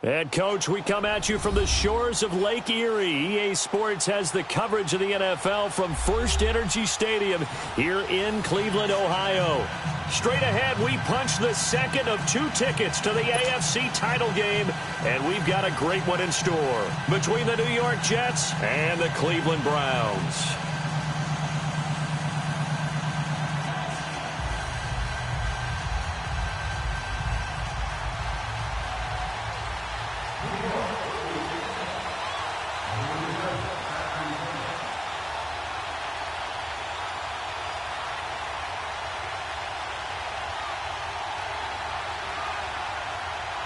And, Coach, we come at you from the shores of Lake Erie. EA Sports has the coverage of the NFL from First Energy Stadium here in Cleveland, Ohio. Straight ahead, we punch the second of 2 tickets to the AFC title game, and we've got a great one in store between the New York Jets and the Cleveland Browns.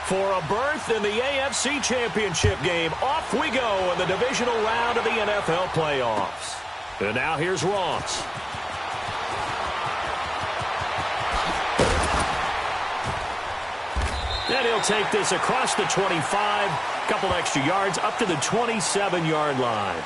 For a berth in the AFC Championship game, off we go in the divisional round of the NFL playoffs. And now here's Ross. And he'll take this across the 25, couple extra yards up to the 27-yard line.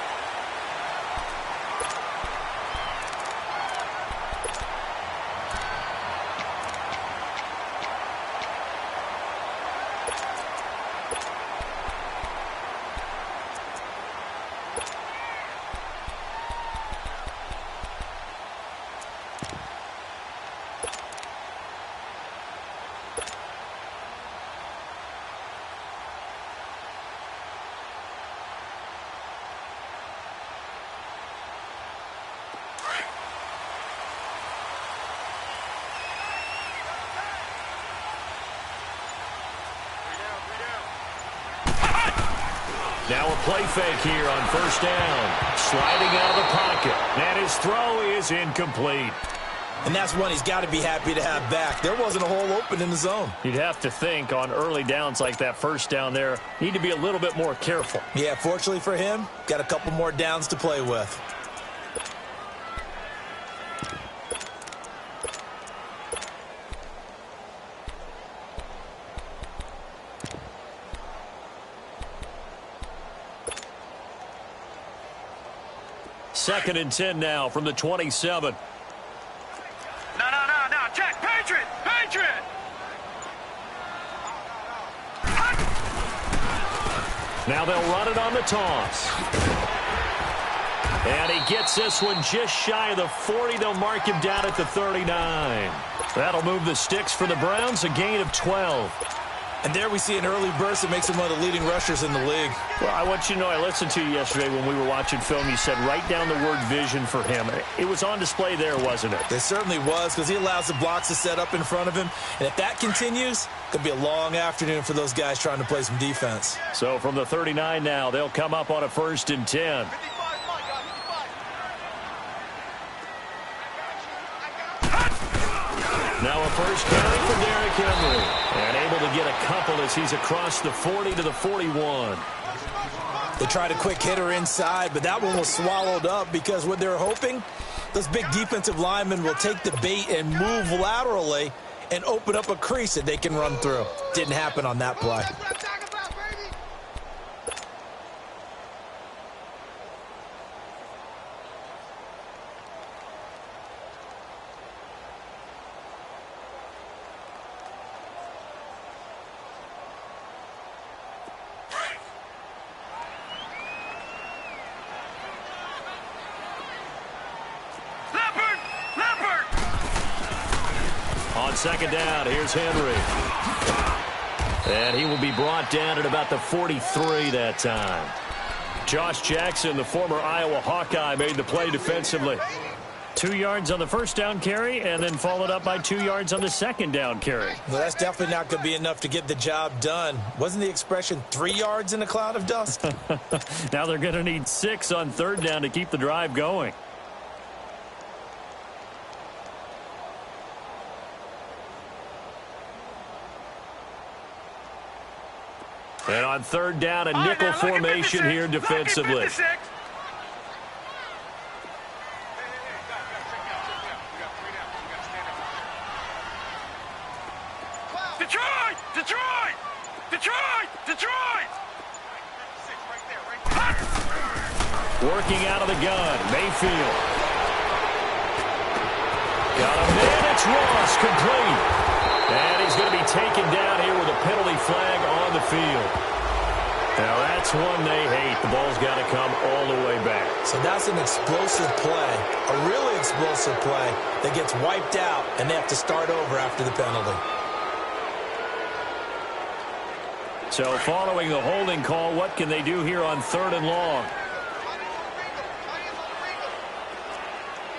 Now a play fake here on first down. Sliding out of the pocket. And his throw is incomplete. And that's one he's got to be happy to have back. There wasn't a hole open in the zone. You'd have to think on early downs like that first down there, need to be a little bit more careful. Yeah, fortunately for him, got a couple more downs to play with. Second and 10 now from the 27. No, check, Patriot! Now they'll run it on the toss. And he gets this one just shy of the 40. They'll mark him down at the 39. That'll move the sticks for the Browns, a gain of 12. And there we see an early burst that makes him one of the leading rushers in the league. Well, I want you to know, I listened to you yesterday when we were watching film. You said write down the word vision for him. It was on display there, wasn't it? It certainly was, because he allows the blocks to set up in front of him. And if that continues, it could be a long afternoon for those guys trying to play some defense. So from the 39 now, they'll come up on a 1st and 10. Now a first carry for Derrick Henry. And able to get a couple as he's across the 40 to the 41. They tried a quick hitter inside, but that one was swallowed up because what they're hoping, those big defensive linemen will take the bait and move laterally and open up a crease that they can run through. Didn't happen on that play. On second down, here's Henry. And he will be brought down at about the 43 that time. Josh Jackson, the former Iowa Hawkeye, made the play defensively. 2 yards on the first down carry, and then followed up by 2 yards on the second down carry. Well, that's definitely not going to be enough to get the job done. Wasn't the expression 3 yards in a cloud of dust? Now they're going to need 6 on third down to keep the drive going. And on third down, a nickel formation here defensively. Detroit! Working out of the gun, Mayfield. Got a man, it's Ross, complete. And he's going to be taken down here with a penalty flag on the field. Now that's one they hate. The ball's got to come all the way back. So that's an explosive play, a really explosive play that gets wiped out, and they have to start over after the penalty. So following the holding call, what can they do here on 3rd and long?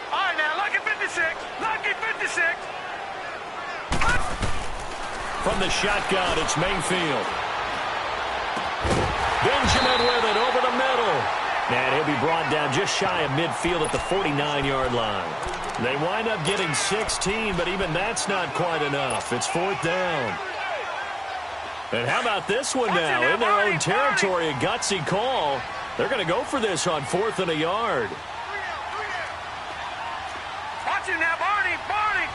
All right, now, lucky 56. Lucky 56. From the shotgun, it's Mayfield. Benjamin with it over the middle. And he'll be brought down just shy of midfield at the 49-yard line. They wind up getting 16, but even that's not quite enough. It's 4th down. And how about this one now? In their own territory, a gutsy call. They're going to go for this on 4th and a yard. Watch it now, Barney. Barney.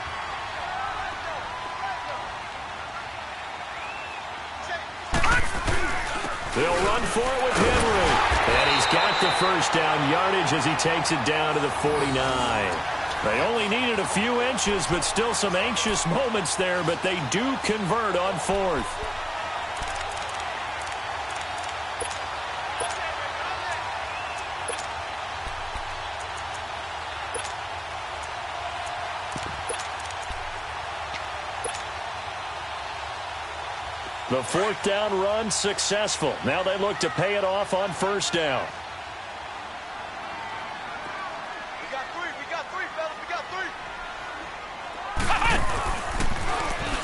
They'll run for it with Henry. And he's got the first down yardage as he takes it down to the 49. They only needed a few inches, but still some anxious moments there, but they do convert on 4th. The 4th down run successful. Now they look to pay it off on 1st down. We got three, fellas. We got three.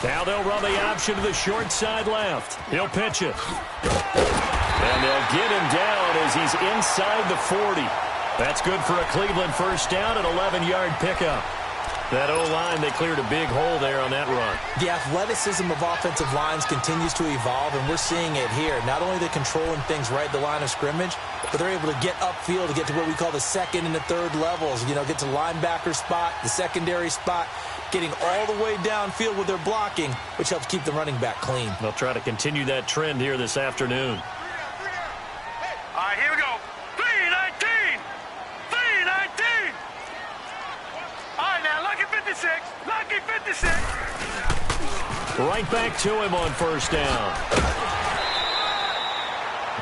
Now they'll run the option to the short side left. He'll pitch it. And they'll get him down as he's inside the 40. That's good for a Cleveland 1st down, an 11-yard pickup. That O-line, they cleared a big hole there on that run. The athleticism of offensive lines continues to evolve, and we're seeing it here. Not only are they controlling things right at the line of scrimmage, but they're able to get upfield to get to what we call the 2nd and the 3rd levels. You know, get to linebacker spot, the secondary spot, getting all the way downfield with their blocking, which helps keep the running back clean. They'll try to continue that trend here this afternoon. All right, here we go. 3-19. 3-19. All right, now, lucky 56. Lucky 56. Right back to him on 1st down.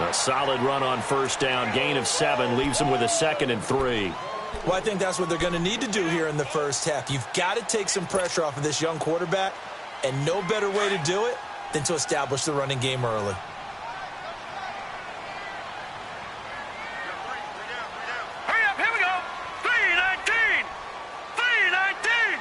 A solid run on 1st down. Gain of 7 leaves him with a 2nd and 3. Well, I think that's what they're going to need to do here in the first half. You've got to take some pressure off of this young quarterback, and no better way to do it than to establish the running game early. Hurry up, here we go. 3-19. 3-19.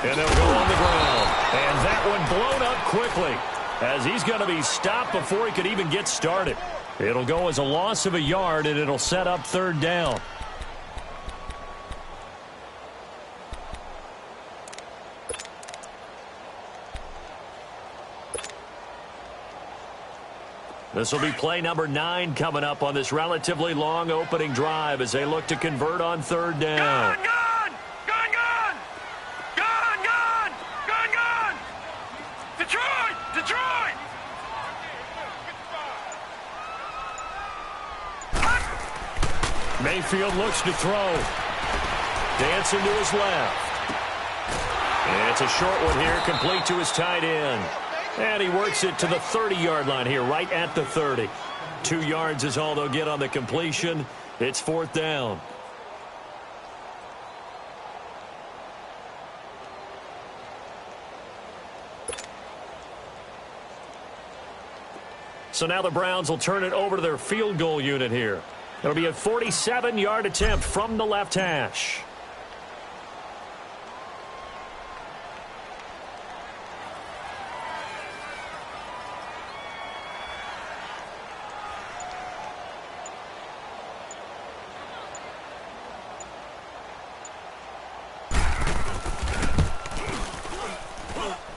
And they'll go on the ground. And that one blown up quickly as he's going to be stopped before he could even get started. It'll go as a loss of a yard, and it'll set up 3rd down. This will be play number 9 coming up on this relatively long opening drive as they look to convert on 3rd down. Gun, gun! Gun, gun! Gun, gun! Gun, gun! Detroit! Detroit! Mayfield looks to throw. Dancing to his left. And it's a short one here, complete to his tight end. And he works it to the 30-yard line here, right at the 30. 2 yards is all they'll get on the completion. It's 4th down. So now the Browns will turn it over to their field goal unit here. It'll be a 47-yard attempt from the left hash.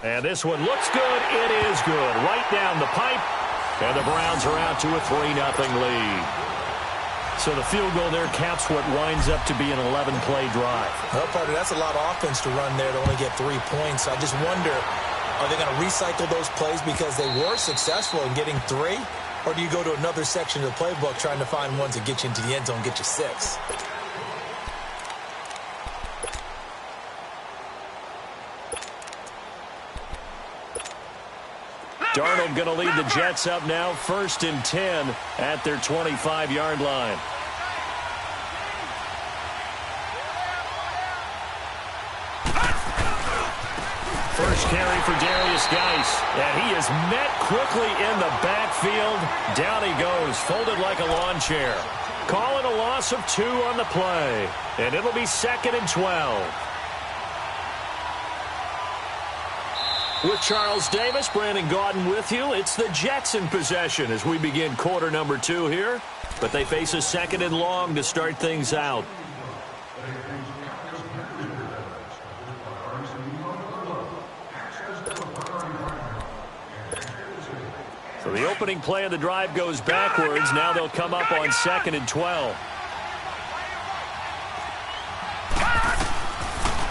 And this one looks good. It is good. Right down the pipe. And the Browns are out to a 3-0 lead. So the field goal there caps what winds up to be an 11-play drive. Well, partner, that's a lot of offense to run there to only get 3 points. I just wonder, are they going to recycle those plays because they were successful in getting 3? Or do you go to another section of the playbook trying to find ones that get you into the end zone and get you 6? Darnold going to lead the Jets up now, 1st and 10 at their 25-yard line. First carry for Darius Geis, and he is met quickly in the backfield. Down he goes, folded like a lawn chair. Call it a loss of 2 on the play, and it'll be 2nd and 12. With Charles Davis, Brandon Gaudin with you. It's the Jets in possession as we begin quarter number 2 here. But they face a 2nd and long to start things out. So the opening play of the drive goes backwards. Now they'll come up on 2nd and 12.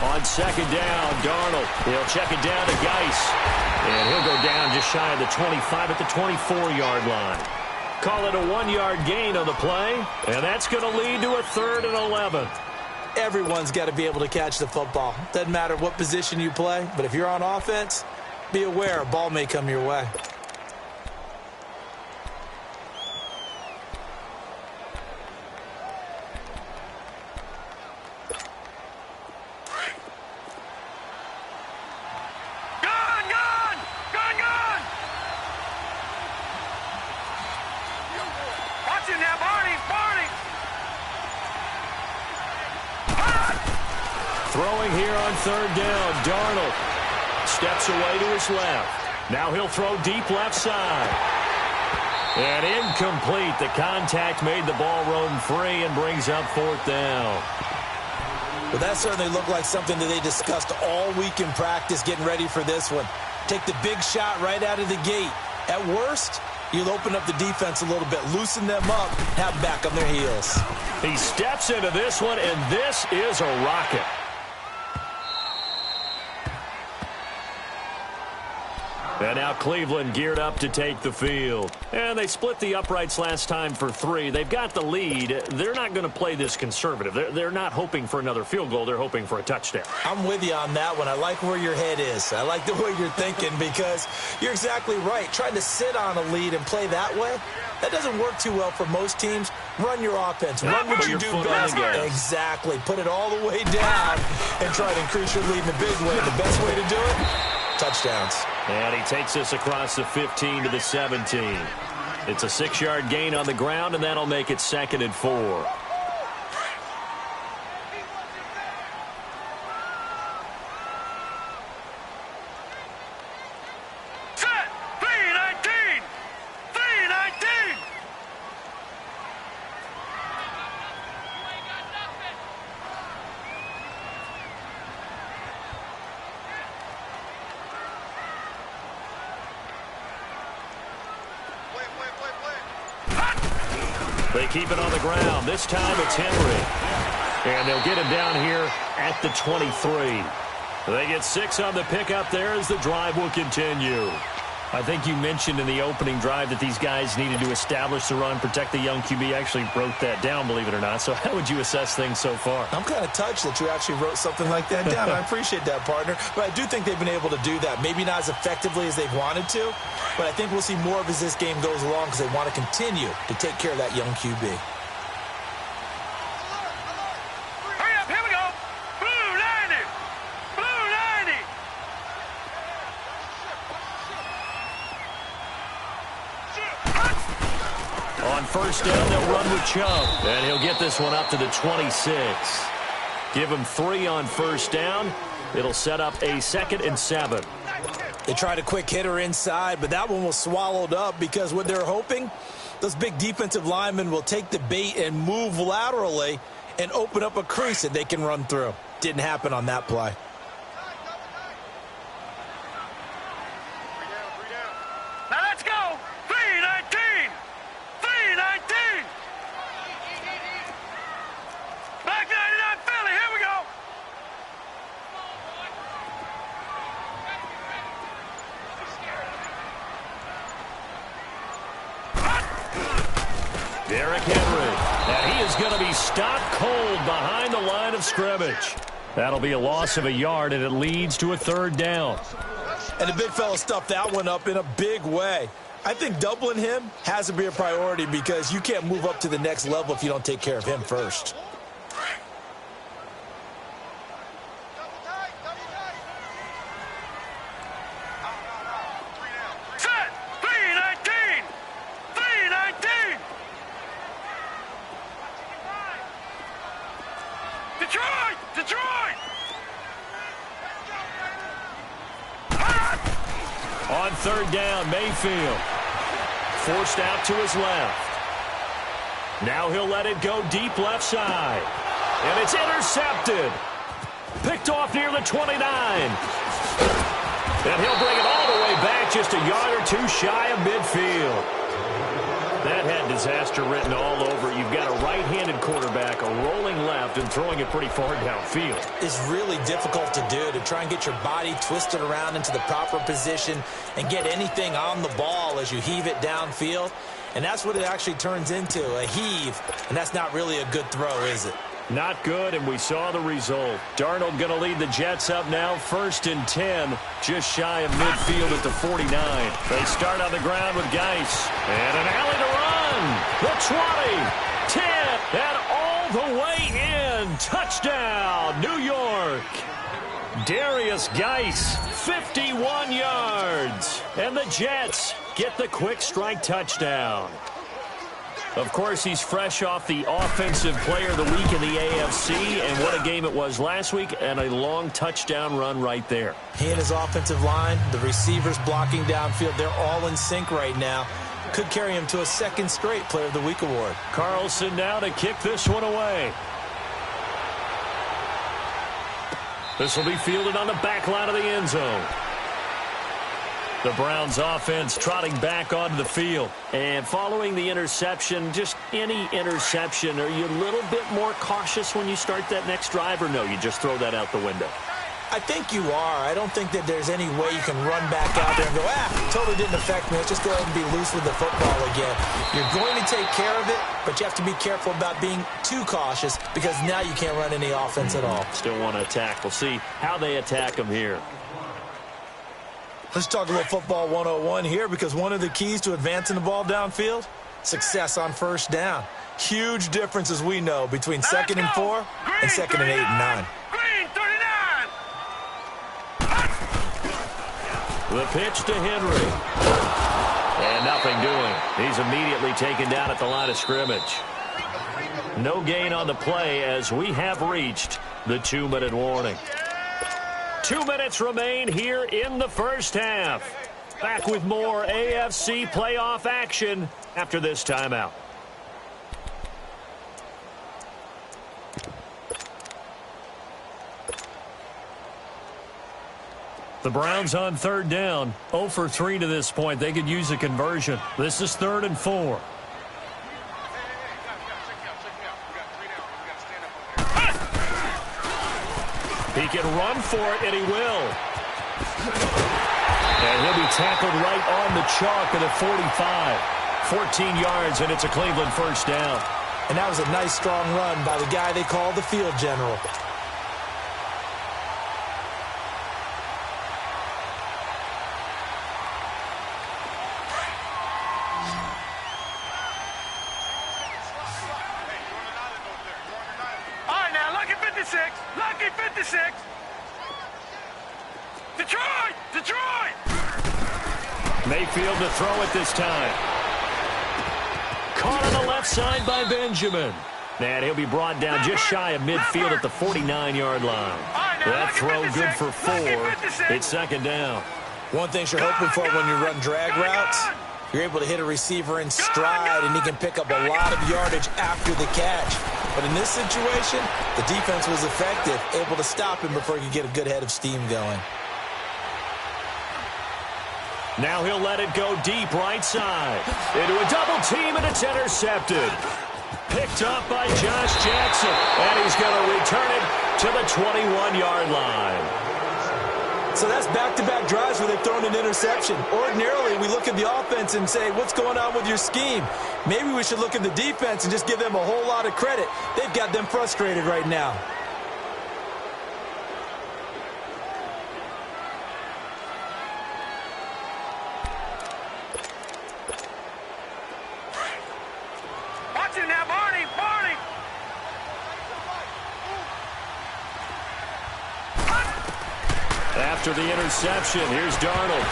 On 2nd down, Darnold. He'll check it down to Geis. And he'll go down just shy of the 25 at the 24-yard line. Call it a 1-yard gain on the play. And that's going to lead to a 3rd and 11. Everyone's got to be able to catch the football. Doesn't matter what position you play, but if you're on offense, be aware a ball may come your way. Throwing here on 3rd down, Darnold steps away to his left. Now he'll throw deep left side. And incomplete. The contact made the ball roam free and brings up 4th down. Well, that certainly looked like something that they discussed all week in practice getting ready for this one. Take the big shot right out of the gate. At worst, you'll open up the defense a little bit, loosen them up, have them back on their heels. He steps into this one, and this is a rocket. And now Cleveland geared up to take the field. And they split the uprights last time for 3. They've got the lead. They're not going to play this conservative. They're not hoping for another field goal. They're hoping for a touchdown. I'm with you on that one. I like where your head is. I like the way you're thinking because you're exactly right. Trying to sit on a lead and play that way, that doesn't work too well for most teams. Run your offense. Run what you do best. Exactly. Put it all the way down and try to increase your lead in a big way. The best way to do it? Touchdowns. And he takes us across the 15 to the 17. It's a 6-yard gain on the ground, and that'll make it 2nd and 4. Set! 3-19! 3-19! They keep it on the ground. This time it's Henry. And they'll get him down here at the 23. They get 6 on the pickup there as the drive will continue. I think you mentioned in the opening drive that these guys needed to establish the run, protect the young QB. I actually wrote that down, believe it or not. So how would you assess things so far? I'm kind of touched that you actually wrote something like that down. I appreciate that, partner. But I do think they've been able to do that. Maybe not as effectively as they've wanted to, but I think we'll see more of as this game goes along because they want to continue to take care of that young QB. Hurry up, here we go! Blue 90! Blue 90! On 1st down, they'll run with Chubb. And he'll get this one up to the 26. Give him 3 on 1st down. It'll set up a 2nd and 7. They tried a quick hitter inside, but that one was swallowed up because what they're hoping, those big defensive linemen will take the bait and move laterally and open up a crease that they can run through. Didn't happen on that play. Now let's go! 3-19! 3-19! Back 99 Philly, here we go! Derrick Henry. And he is going to be stopped cold behind the line of scrimmage. That'll be a loss of a yard, and it leads to a 3rd down. And the big fella stuffed that one up in a big way. I think doubling him has to be a priority because you can't move up to the next level if you don't take care of him first. Set! 319! 319! Detroit! Detroit! On third down, Mayfield. Forced out to his left. Now he'll let it go deep left side. And it's intercepted. Picked off near the 29. And he'll bring it all the way back just a yard or two shy of midfield. That had disaster written all over it. You've got a right-handed quarterback, a rolling left, and throwing it pretty far downfield. It's really difficult to do, to try and get your body twisted around into the proper position and get anything on the ball as you heave it downfield. And that's what it actually turns into, a heave. And that's not really a good throw, is it? Not good, and we saw the result. Darnold going to lead the Jets up now, 1st and 10, just shy of midfield at the 49. They start on the ground with Geis. And an alley to run. The 20, 10, and all the way in. Touchdown, New York. Darius Geis, 51 yards. And the Jets get the quick strike touchdown. Of course, he's fresh off the Offensive Player of the Week in the AFC, and what a game it was last week, and a long touchdown run right there. He and his offensive line, the receivers blocking downfield, they're all in sync right now. Could carry him to a 2nd straight Player of the Week award. Carlson now to kick this one away. This will be fielded on the back line of the end zone. The Browns offense trotting back onto the field. And following the interception, just any interception, are you a little bit more cautious when you start that next drive, or no, you just throw that out the window? I think you are. I don't think that there's any way you can run back out there and go, totally didn't affect me. Let's just go ahead and be loose with the football again. You're going to take care of it, but you have to be careful about being too cautious because now you can't run any offense at all. Still want to attack. We'll see how they attack them here. Let's talk about football 101 here, because one of the keys to advancing the ball downfield, success on first down. Huge difference, as we know, between 2nd and 4 and 2nd and 8 and 9. Green 39! The pitch to Henry. And nothing doing. He's immediately taken down at the line of scrimmage. No gain on the play as we have reached the 2-minute warning. 2 minutes remain here in the first half. Back with more AFC playoff action after this timeout. The Browns on third down, 0 for 3 to this point. They could use a conversion. This is 3rd and 4. He can run for it, and he will. And he'll be tackled right on the chalk at the 45. 14 yards, and it's a Cleveland first down. And that was a nice, strong run by the guy they call the field general. All right, now, lucky 56. Lucky 56. Detroit! Detroit! Mayfield to throw it this time. Caught on the left side by Benjamin. And he'll be brought down just shy of midfield at the 49-yard line. That throw good for 4. It's 2nd down. One thing you're hoping for when you run drag routes, you're able to hit a receiver in stride, and he can pick up a lot of yardage after the catch. But in this situation, the defense was effective, able to stop him before he could get a good head of steam going. Now he'll let it go deep right side. Into a double team, and it's intercepted. Picked up by Josh Jackson, and he's going to return it to the 21-yard line. So that's back-to-back drives where they've thrown an interception. Ordinarily, we look at the offense and say, what's going on with your scheme? Maybe we should look at the defense and just give them a whole lot of credit. They've got them frustrated right now. After the interception, here's Darnold.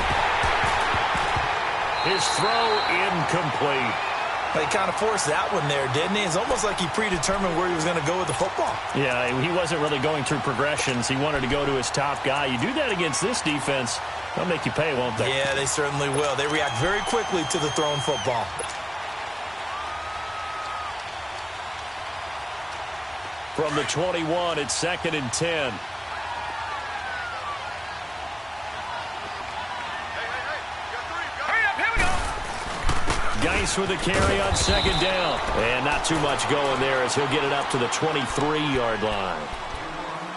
His throw incomplete. He kind of forced that one there, didn't he? It's almost like he predetermined where he was going to go with the football. Yeah, he wasn't really going through progressions. He wanted to go to his top guy. You do that against this defense, they'll make you pay, won't they? Yeah, they certainly will. They react very quickly to the thrown football. From the 21, it's 2nd and 10. Geis with a carry on 2nd down. And not too much going there as he'll get it up to the 23-yard line.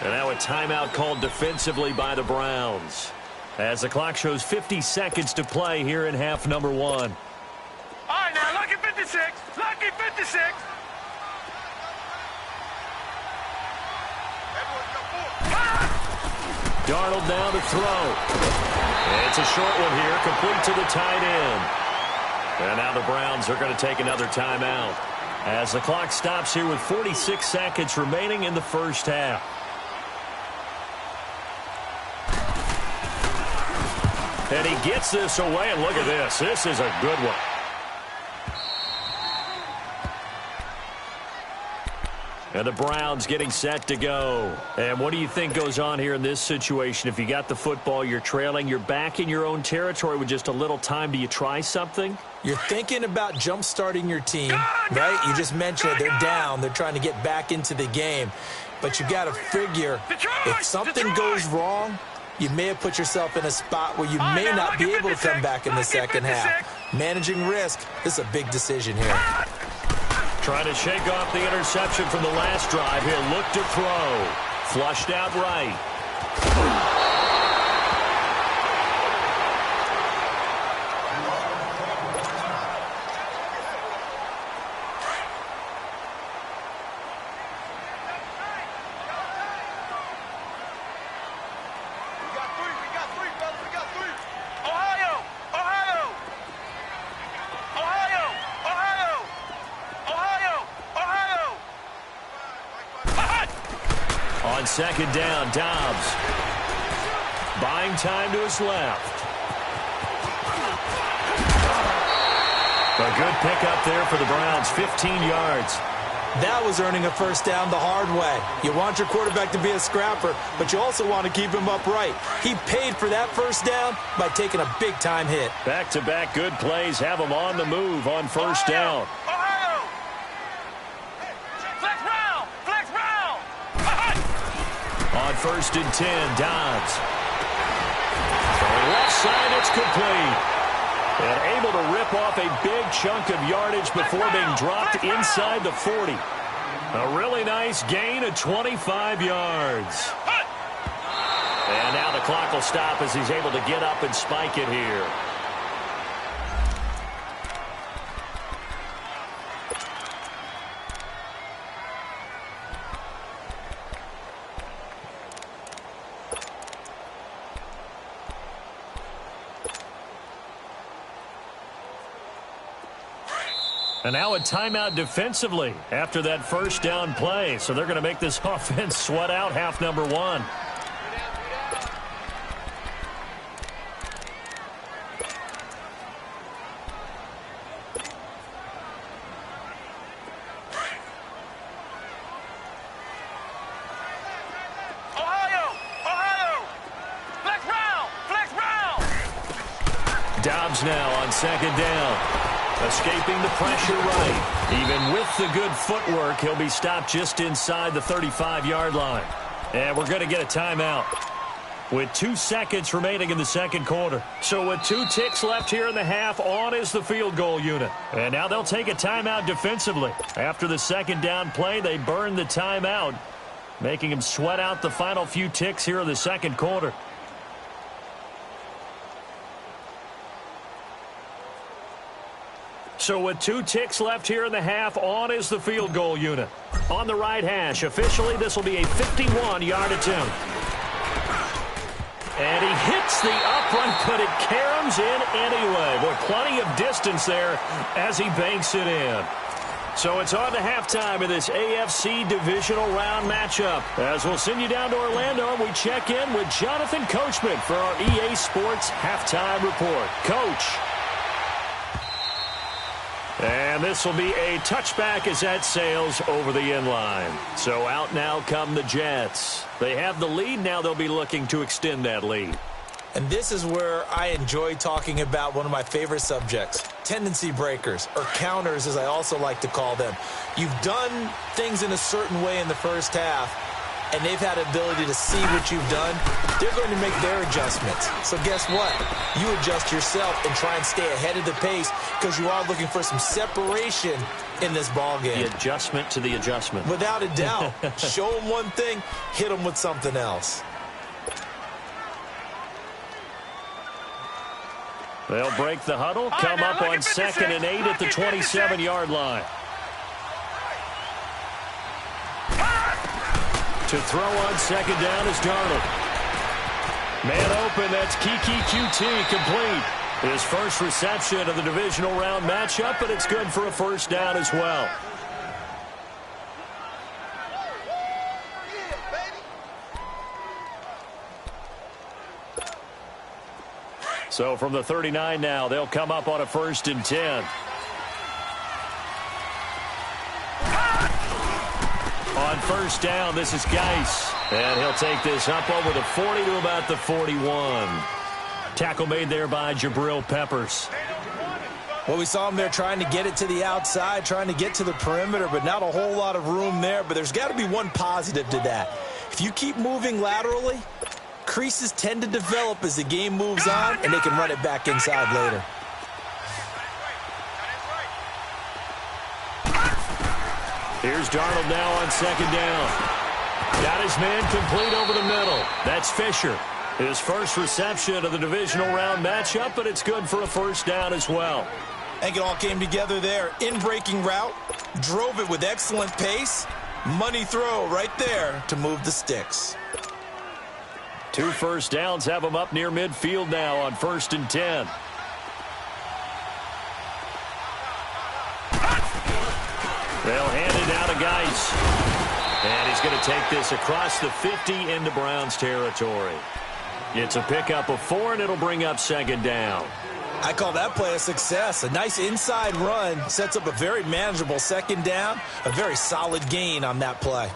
And now a timeout called defensively by the Browns. As the clock shows 50 seconds to play here in half number 1. All right, now, lucky 56. Lucky 56. Darnold now to throw. It's a short one here, complete to the tight end. And now the Browns are going to take another timeout as the clock stops here with 46 seconds remaining in the first half. And he gets this away, and look at this. This is a good one. And the Browns getting set to go. And what do you think goes on here in this situation? If you got the football, you're trailing, you're back in your own territory with just a little time. Do you try something? You're thinking about jump-starting your team, right? You just mentioned it. They're down. They're trying to get back into the game. But you got to figure if something goes wrong, you may have put yourself in a spot where you may not be able to come back in the second half. Managing risk, this is a big decision here. Trying to shake off the interception from the last drive. He'll look to throw. Flushed out right. On 2nd down, Dobbs. Buying time to his left. A good pickup there for the Browns, 15 yards. That was earning a first down the hard way. You want your quarterback to be a scrapper, but you also want to keep him upright. He paid for that first down by taking a big-time hit. Back-to-back good plays have him on the move on first down. On 1st and 10, Dobbs. From the left side, it's complete. And able to rip off a big chunk of yardage before being dropped inside the 40. A really nice gain of 25 yards. And now the clock will stop as he's able to get up and spike it here. And now a timeout defensively after that first down play. So they're going to make this offense sweat out half number 1. Dobbs now on 2nd down. Escaping the pressure right. Even with the good footwork, he'll be stopped just inside the 35-yard line. And we're going to get a timeout with 2 seconds remaining in the second quarter. So with 2 ticks left here in the half, on is the field goal unit. And now they'll take a timeout defensively. After the second down play, they burn the timeout, making him sweat out the final few ticks here in the second quarter. So with 2 ticks left here in the half, on is the field goal unit. On the right hash, officially this will be a 51-yard attempt. And he hits the upright, but it caroms in anyway. Boy, plenty of distance there as he banks it in. So it's on to halftime of this AFC Divisional Round matchup. As we'll send you down to Orlando, we check in with Jonathan Coachman for our EA Sports Halftime Report. Coach. And this will be a touchback as that sails over the inline. So out now come the Jets. They have the lead. Now they'll be looking to extend that lead. And this is where I enjoy talking about one of my favorite subjects, tendency breakers, or counters as I also like to call them. You've done things in a certain way in the first half, and they've had the ability to see what you've done. They're going to make their adjustments. So guess what? You adjust yourself and try and stay ahead of the pace because you are looking for some separation in this ball game. The adjustment to the adjustment. Without a doubt. Show them one thing, hit them with something else. They'll break the huddle, come up on 2nd and 8 at the 27-yard line. To throw on 2nd down is Darnold. Man open, that's Kiki QT complete. His first reception of the divisional round matchup, but it's good for a first down as well. So from the 39 now, they'll come up on a 1st and 10. On 1st down, this is Geis. And he'll take this up over the 40 to about the 41. Tackle made there by Jabril Peppers. Well, we saw him there trying to get it to the outside, trying to get to the perimeter, but not a whole lot of room there. But there's got to be one positive to that. If you keep moving laterally, creases tend to develop as the game moves on, and they can run it back inside later. Here's Darnold now on 2nd down. Got his man complete over the middle. That's Fisher. His first reception of the divisional round matchup, but it's good for a first down as well. I think it all came together there. In-breaking route, drove it with excellent pace. Money throw right there to move the sticks. 2 first downs have them up near midfield now on 1st and 10. They'll hand it down to Geis. And he's going to take this across the 50 into Browns territory. It's a pickup of 4, and it'll bring up 2nd down. I call that play a success. A nice inside run sets up a very manageable 2nd down. A very solid gain on that play.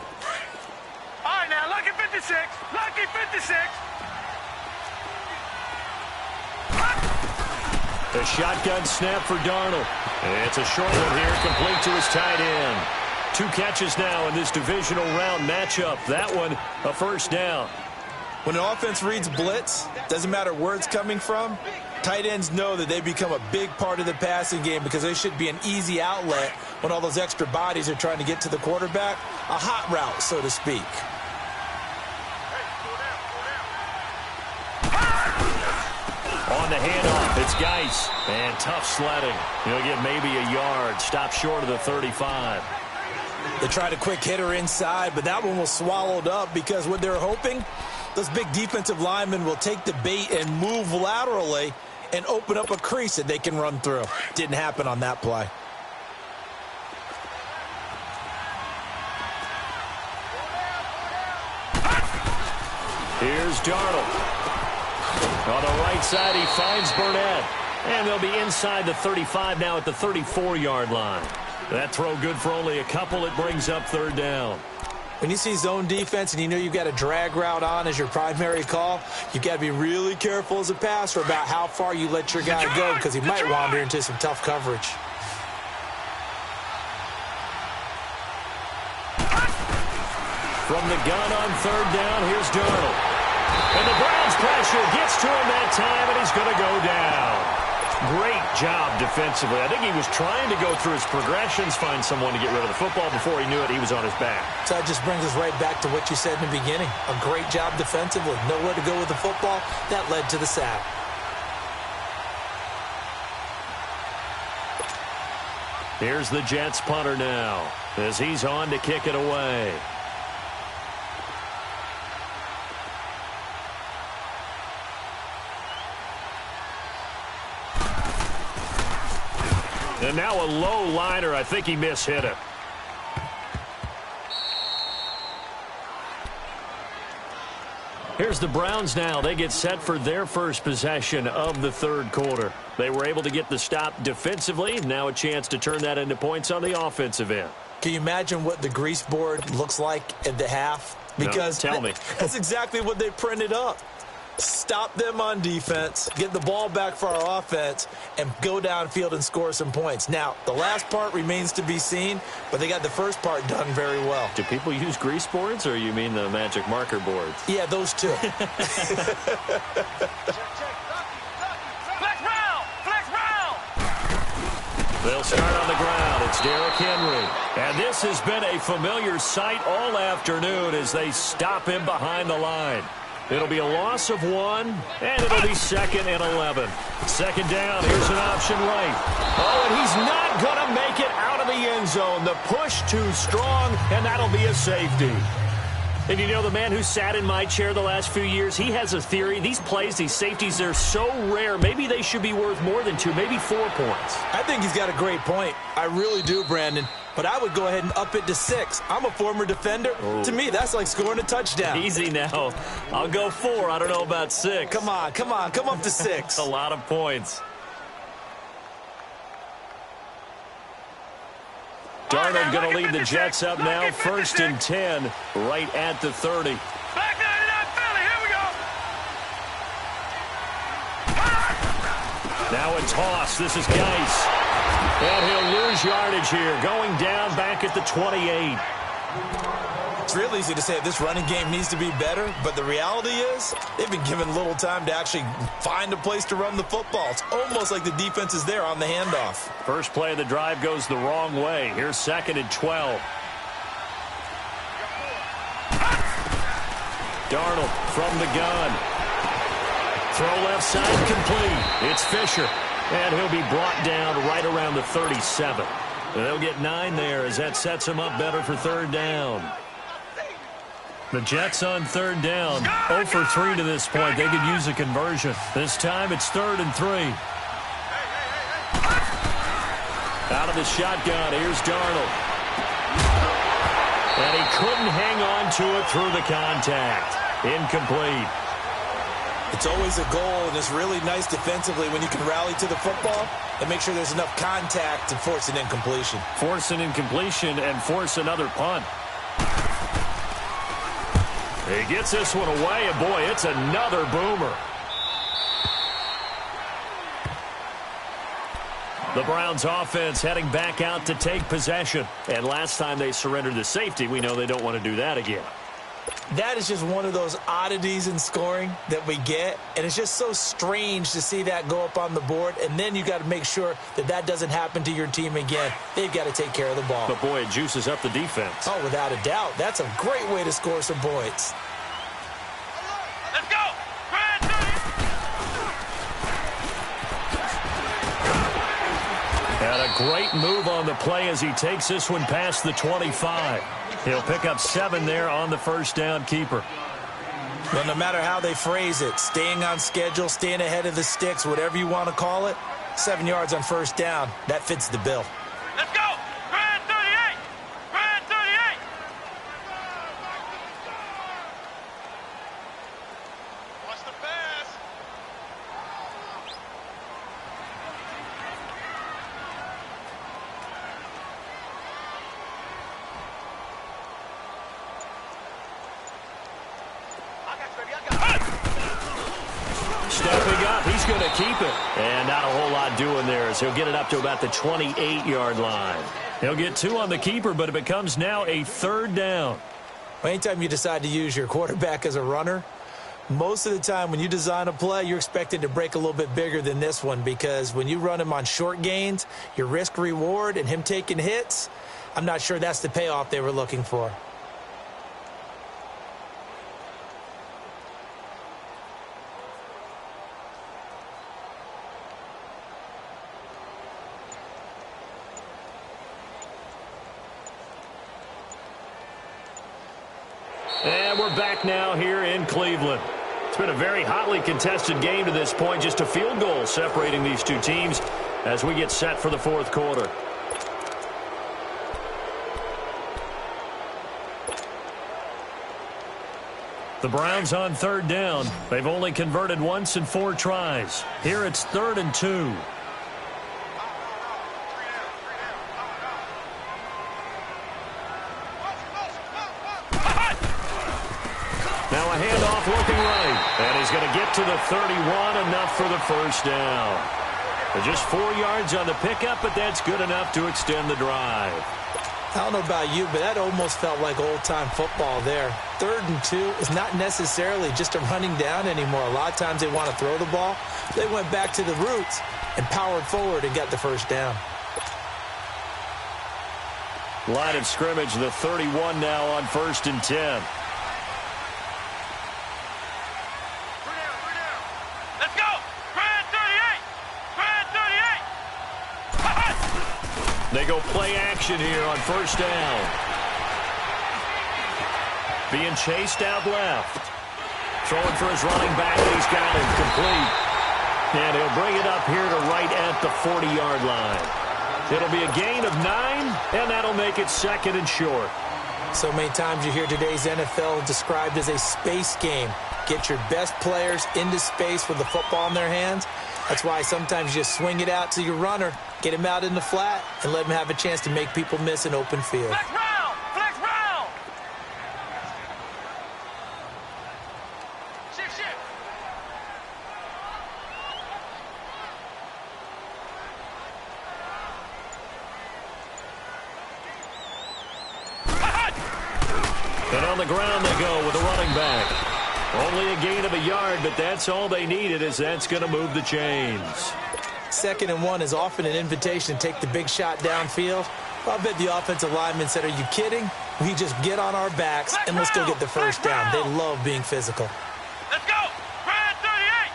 All right, now, lucky 56. Lucky 56. A shotgun snap for Darnold. It's a short one here, complete to his tight end. 2 catches now in this divisional round matchup. That one, a first down. When an offense reads blitz, doesn't matter where it's coming from, tight ends know that they become a big part of the passing game because they should be an easy outlet when all those extra bodies are trying to get to the quarterback. A hot route, so to speak. On the handoff, it's Geis. And tough sledding. He'll get maybe a yard. Stop short of the 35. They tried a quick hitter inside, but that one was swallowed up because what they're hoping, those big defensive linemen will take the bait and move laterally and open up a crease that they can run through. Didn't happen on that play. Here's Darnold. On the right side, he finds Burnett. And they'll be inside the 35 now at the 34-yard line. That throw good for only a couple. It brings up 3rd down. When you see zone defense and you know you've got a drag route on as your primary call, you've got to be really careful as a passer about how far you let your guy go because he might wander into some tough coverage. From the gun on 3rd down, here's Darnold. And the Browns pressure gets to him that time, and he's going to go down. Great job defensively. I think he was trying to go through his progressions, find someone to get rid of the football. Before he knew it, he was on his back. So that just brings us right back to what you said in the beginning. A great job defensively. Nowhere to go with the football. That led to the sack. Here's the Jets punter now as he's on to kick it away. And now a low liner. I think he mishit it. Here's the Browns now. They get set for their first possession of the third quarter. They were able to get the stop defensively. Now a chance to turn that into points on the offensive end. Can you imagine what the grease board looks like at the half? Because no, tell me. That's exactly what they printed up. Stop them on defense, get the ball back for our offense, and go downfield and score some points. Now, the last part remains to be seen, but they got the first part done very well. Do people use grease boards, or you mean the magic marker boards? Flex Yeah, those two. round! Flex round! They'll start on the ground. It's Derrick Henry. And this has been a familiar sight all afternoon as they stop him behind the line. It'll be a loss of 1, and it'll be 2nd and 11. Second down, here's an option right. Oh, and he's not going to make it out of the end zone. The push too strong, and that'll be a safety. And you know, the man who sat in my chair the last few years, he has a theory. These plays, these safeties, they're so rare. Maybe they should be worth more than 2, maybe 4 points. I think he's got a great point. I really do, Brandon. But I would go ahead and up it to 6. I'm a former defender. Oh. To me, that's like scoring a touchdown. Easy now. I'll go 4. I don't know about 6. Come on. Come up to 6. A lot of points. Darnold going to lead the Jets up now, 1st and 10, right at the 30. Back 99 Philly, here we go! Now a toss. This is Geis. And he'll lose yardage here, going down back at the 28. It's real easy to say this running game needs to be better, but the reality is they've been given little time to actually find a place to run the football. It's almost like the defense is there on the handoff. First play of the drive goes the wrong way. Here's 2nd and 12. Darnold from the gun. Throw left side complete. It's Fisher. And he'll be brought down right around the 37. And they'll get 9 there as that sets them up better for 3rd down. The Jets on 3rd down. 0 for 3 to this point. They could use a conversion. This time it's 3rd and 3. Out of the shotgun, here's Darnold. And he couldn't hang on to it through the contact. Incomplete. It's always a goal, and it's really nice defensively when you can rally to the football and make sure there's enough contact to force an incompletion. Force an incompletion and force another punt. He gets this one away, and boy, it's another boomer. The Browns offense heading back out to take possession. And last time they surrendered the safety, we know they don't want to do that again. That is just one of those oddities in scoring that we get, and it's just so strange to see that go up on the board, and then you got to make sure that that doesn't happen to your team again. They've got to take care of the ball. But, boy, it juices up the defense. Oh, without a doubt. That's a great way to score some points. Let's go! And a great move on the play as he takes this one past the 25. He'll pick up 7 there on the first down keeper. Well, no matter how they phrase it, staying on schedule, staying ahead of the sticks, whatever you want to call it, 7 yards on first down, that fits the bill. Let's go! Grand 38! Grand 38! Watch the pass! Stepping up, he's going to keep it. And not a whole lot doing there as he'll get it up to about the 28-yard line. He'll get 2 on the keeper, but it becomes now a 3rd down. Well, anytime you decide to use your quarterback as a runner, most of the time when you design a play, you're expected to break a little bit bigger than this one, because when you run him on short gains, your risk-reward and him taking hits, I'm not sure that's the payoff they were looking for. And we're back now here in Cleveland. It's been a very hotly contested game to this point. Just a field goal separating these two teams. as we get set for the fourth quarter. The Browns on third down. They've only converted once in 4 tries. Here it's 3rd and 2. Now a handoff looking right. And he's going to get to the 31, enough for the first down. Just 4 yards on the pickup, but that's good enough to extend the drive. I don't know about you, but that almost felt like old-time football there. 3rd and 2 is not necessarily just a running down anymore. A lot of times they want to throw the ball. They went back to the roots and powered forward and got the first down. Line of scrimmage, the 31 now on 1st and 10. Let's go! Brand 38! Brand 38! They go play action here on 1st down. Being chased out left. Throwing for his running back, and he's got it complete. And he'll bring it up here to right at the 40-yard line. It'll be a gain of 9, and that'll make it 2nd and short. So many times you hear today's NFL described as a space game. Get your best players into space with the football in their hands. That's why sometimes you just swing it out to your runner, get him out in the flat, and let him have a chance to make people miss an open field. Flex round! Flex round! Shift, shift! And on the ground they go with a running back. Only a gain of a yard, but that's all they needed, as that's going to move the chains. 2nd and 1 is often an invitation to take the big shot downfield. I bet the offensive lineman said, "Are you kidding? We just get on our backs and let's go get the first down." They love being physical. Let's go! Brand 38!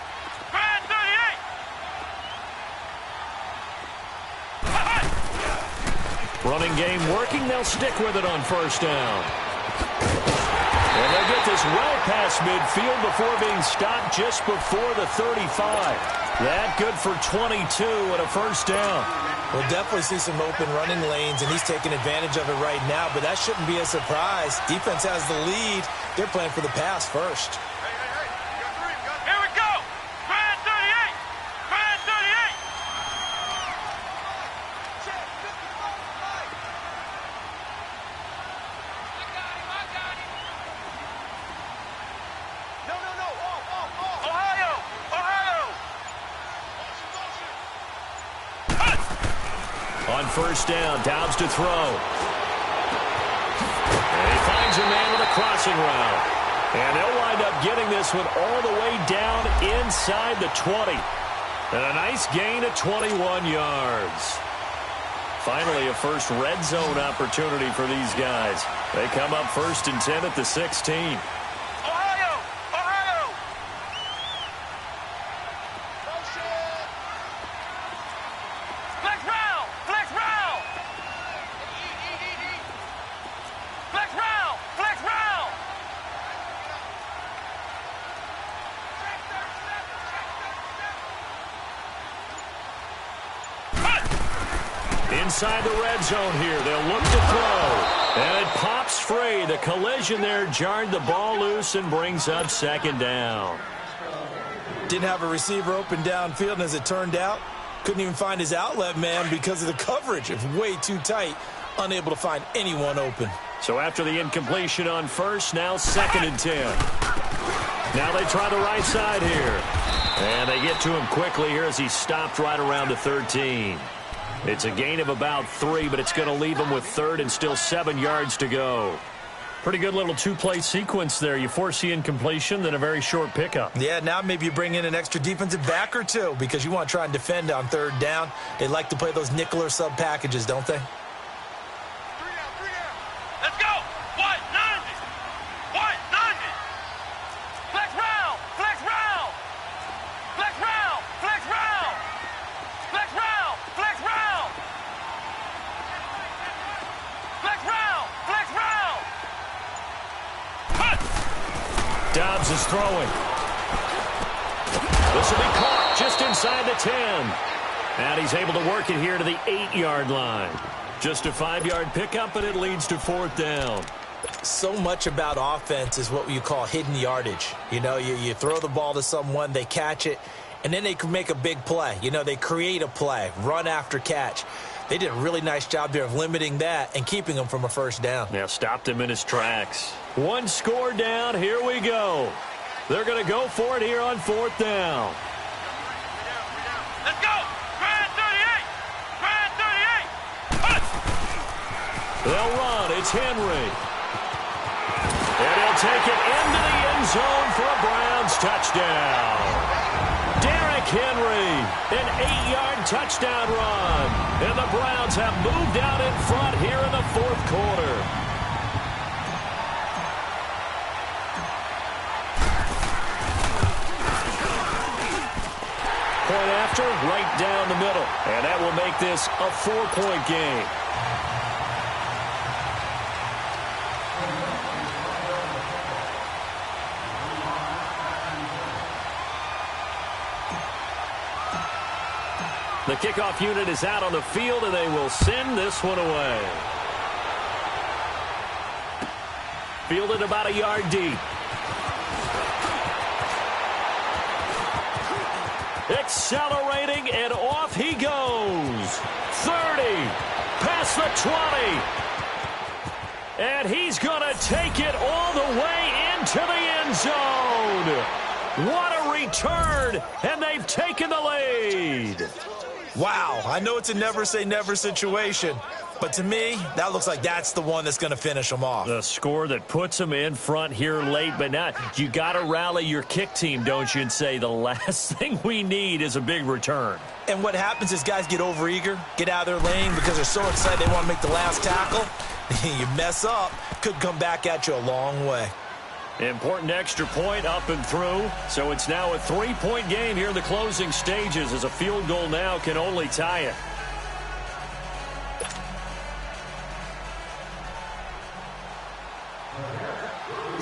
Brand 38! Running game working. They'll stick with it on 1st down. And they'll get this well past midfield before being stopped just before the 35. That good for 22 and a first down. We'll definitely see some open running lanes, and he's taking advantage of it right now, but that shouldn't be a surprise. Defense has the lead. They're playing for the pass first. Here we go! Brand 38! Brand 38! Ohio! Ohio! On 1st down, Downs to throw. And he finds a man with a crossing route. And they'll wind up getting this one all the way down inside the 20. And a nice gain of 21 yards. Finally, a first red zone opportunity for these guys. They come up 1st and 10 at the 16. Ohio! Ohio! Flex round! Flex round! Flex round! Flex round! Inside the red zone here, they'll look to throw. And it pops free. The collision there jarred the ball loose and brings up 2nd down. Didn't have a receiver open downfield, and as it turned out, couldn't even find his outlet man because of the coverage. It was way too tight, unable to find anyone open. So after the incompletion on 1st, now 2nd and 10. Now they try the right side here. And they get to him quickly here as he stopped right around the 13. It's a gain of about 3, but it's going to leave him with 3rd and still 7 yards to go. Pretty good little 2-play sequence there. You force the incompletion, then a very short pickup. Yeah, now maybe you bring in an extra defensive back or two because you want to try and defend on 3rd down. They like to play those nickel or sub packages, don't they? Let's go! 190! 190! Flex round! Flex round! Flex round! Flex round! Flex round! Flex round! Flex round! Flex round! Dobbs is throwing. This will be caught just inside the 10. And he's able to work it here to the 8-yard line. Just a 5-yard pickup, and it leads to 4th down. So much about offense is what you call hidden yardage. You know, you throw the ball to someone, they catch it, and then they can make a big play. You know, they create a play, run after catch. They did a really nice job there of limiting that and keeping him from a first down. Now stopped him in his tracks. 1 score down. Here we go. They're going to go for it here on 4th down. Let's go! Grind 38! Grind 38! Push! They'll run. It's Henry. And he'll take it into the end zone for a Browns touchdown. Derrick Henry, an 8-yard touchdown run. And the Browns have moved out in front here in the 4th quarter. Point after, right down the middle. And that will make this a 4-point game. The kickoff unit is out on the field, and they will send this one away. Fielded about a yard deep. Accelerating, and off he goes. 30, past the 20. And he's going to take it all the way into the end zone. What a return, and they've taken the lead. Wow, I know it's a never-say-never situation, but to me, that looks like that's the one that's going to finish them off. The score that puts them in front here late, but now you got to rally your kick team, don't you, and say the last thing we need is a big return. And what happens is guys get overeager, get out of their lane because they're so excited they want to make the last tackle. You mess up, could come back at you a long way. Important extra point up and through. So it's now a 3-point game here in the closing stages, as a field goal now can only tie it.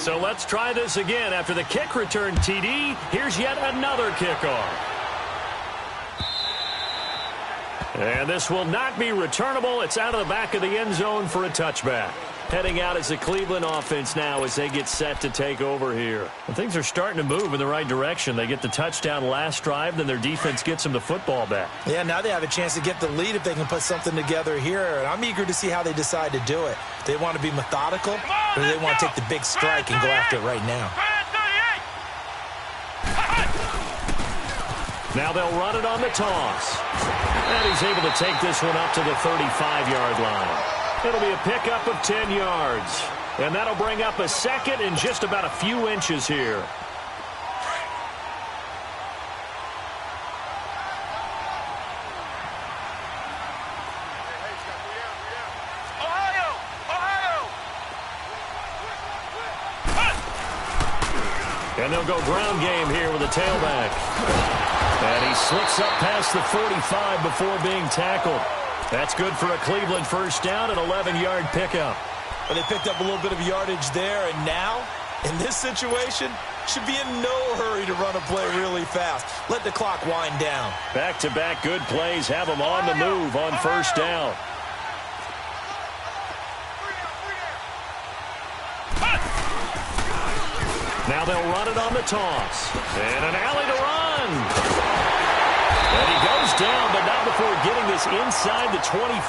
So let's try this again. After the kick return TD, here's yet another kickoff. And this will not be returnable. It's out of the back of the end zone for a touchback. Heading out as the Cleveland offense now as they get set to take over here. And things are starting to move in the right direction. They get the touchdown last drive, then their defense gets them the football back. Yeah, now they have a chance to get the lead if they can put something together here. And I'm eager to see how they decide to do it. Do they want to be methodical, or do they want to take the big strike and go after it right now? Now they'll run it on the toss. And he's able to take this one up to the 35-yard line. It'll be a pickup of 10 yards. And that'll bring up a second in just about a few inches here. And they'll go ground game here with a tailback. And he slips up past the 45 before being tackled. That's good for a Cleveland first down, an 11-yard pickup. Well, they picked up a little bit of yardage there, and now, in this situation, should be in no hurry to run a play really fast. Let the clock wind down. Back-to-back good plays have them on the move on first down. Now they'll run it on the toss. And an alley to run. And he goes down, but not before getting this inside the 25.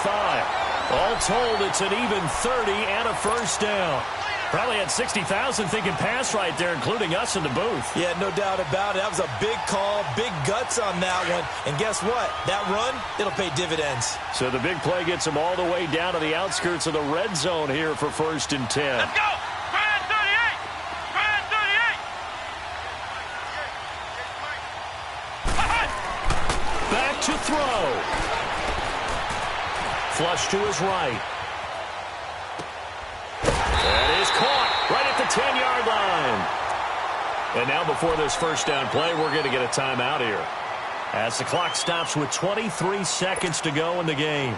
All told, it's an even 30 and a first down. Probably had 60,000 thinking pass right there, including us in the booth. Yeah, no doubt about it. That was a big call, big guts on that one. And guess what? That run, it'll pay dividends. So the big play gets him all the way down to the outskirts of the red zone here for 1st and 10. Let's go! Grind 38! Grind 38! Back to throw. Flush to his right. That is caught right at the 10-yard line. And now before this first down play, we're going to get a timeout here, as the clock stops with 23 seconds to go in the game.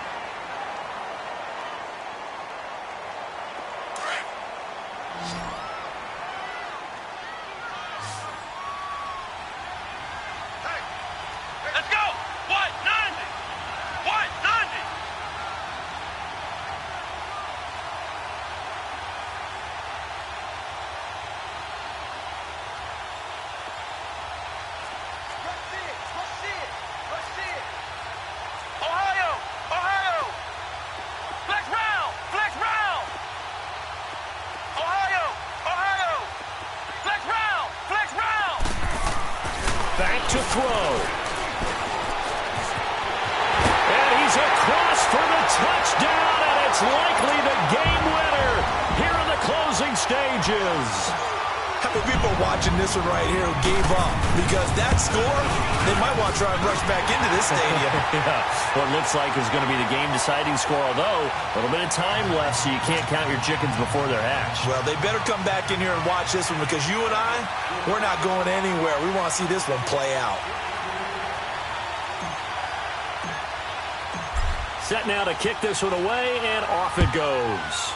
Let's go! What? 90! back to throw. And he's across for the touchdown, and it's likely the game winner here in the closing stages. How many people are watching this one right here who gave up? Because that score, they might want to try and rush back into this stadium. Yeah, what looks like is going to be the game-deciding score, although a little bit of time left, so you can't count your chickens before they're hatched. Well, they better come back in here and watch this one, because you and I, we're not going anywhere. We want to see this one play out. Set now to kick this one away, and off it goes.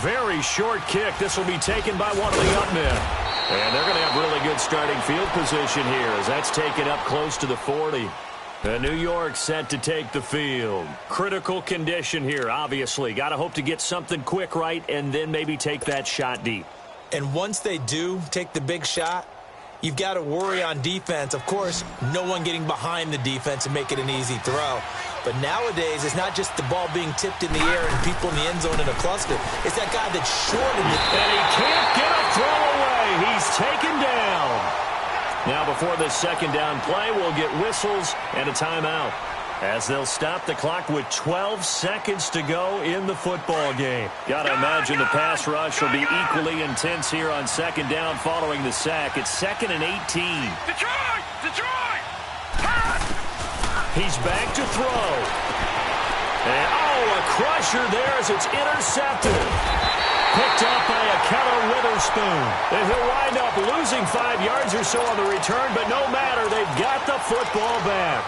Very short kick. This will be taken by one of the up men. And they're going to have really good starting field position here as that's taken up close to the 40. And New York set to take the field. Critical condition here, obviously. Got to hope to get something quick right and then maybe take that shot deep. And once they do take the big shot, you've got to worry on defense. Of course, no one getting behind the defense and make it an easy throw. But nowadays, it's not just the ball being tipped in the air and people in the end zone in a cluster. It's that guy that's short in the... And he can't get a throw away. He's taken down. Now, before this second down play, we'll get whistles and a timeout, as they'll stop the clock with 12 seconds to go in the football game. Got to imagine the pass rush will be equally intense here on second down following the sack. It's 2nd and 18. Detroit! Detroit! He's back to throw. And, a crusher there as it's intercepted. Picked up by a Keller Witherspoon. And he'll wind up losing 5 yards or so on the return, but no matter, they've got the football back.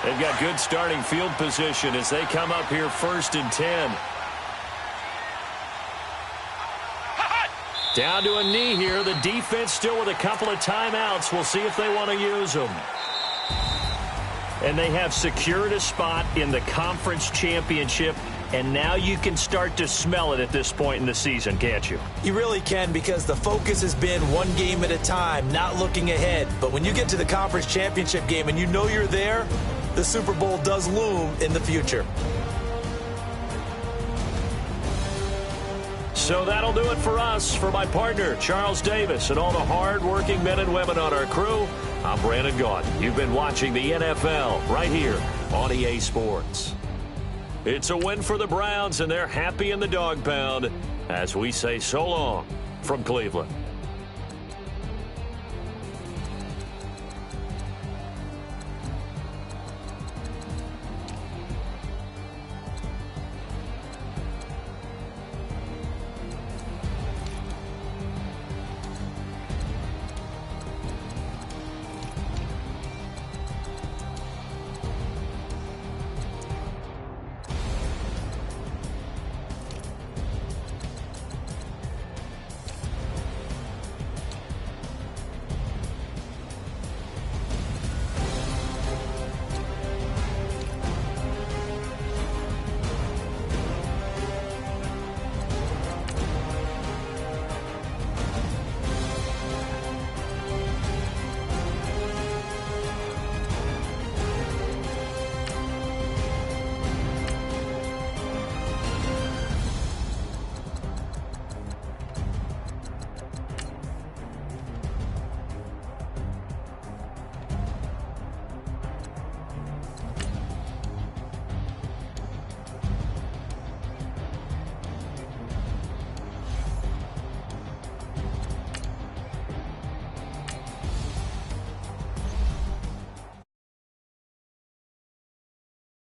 They've got good starting field position as they come up here 1st and 10. Down to a knee here. The defense still with a couple of timeouts. We'll see if they want to use them. And they have secured a spot in the conference championship, and now you can start to smell it at this point in the season, can't you? You really can, because the focus has been one game at a time, not looking ahead. But when you get to the conference championship game and you know you're there, the Super Bowl does loom in the future. So that'll do it for us. For my partner, Charles Davis, and all the hard-working men and women on our crew, I'm Brandon Gaudin. You've been watching the NFL right here on EA Sports. It's a win for the Browns, and they're happy in the dog pound as we say so long from Cleveland.